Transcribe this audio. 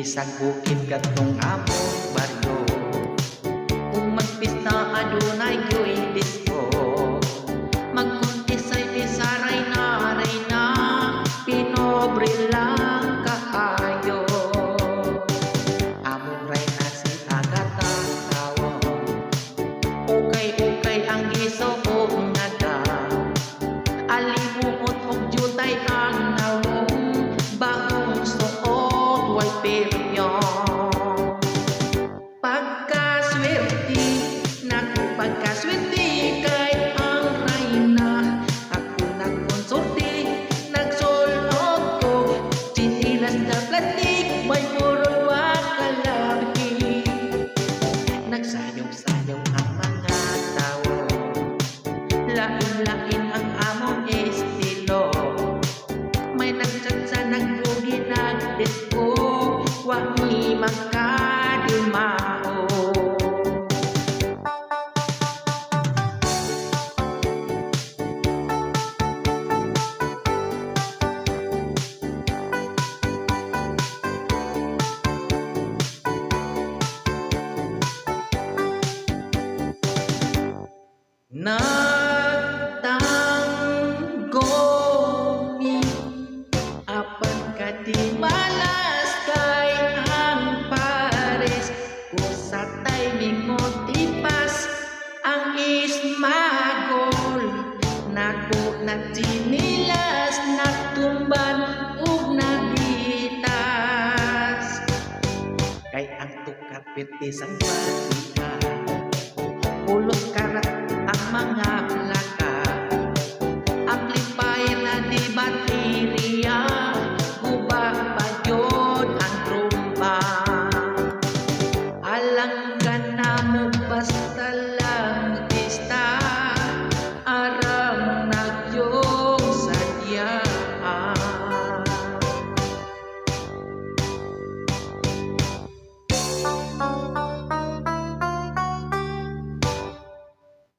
Bisag bukid katong among baryo, kung magpista adunay gyoy disco, magkuntisay bisaray na pinobre lang kaayo. Among reyna si taga-tawon, ukay-ukay ang gisuog nada, alimuot og jutay ang nawong bahong suot way peryo. Pagkaswerte naku, pagkaswerte kay ang reyna, ako nagkonsulti, nagsulot ko chinilas na plastik, may puro wakalabi. Nagsayong-sayong ang mga tao, lain-lain ang among estilo, may nagtsatsa, nagbugi, nagdisco, wagi makadimao. Nagtanggomi apan katimalas kay ang pares, usatay mingot tipas ang ismagol, naku nagchinilas, nagtumban ug nabitas, kay ang tukat pitis ang patika, ulos karat ang mga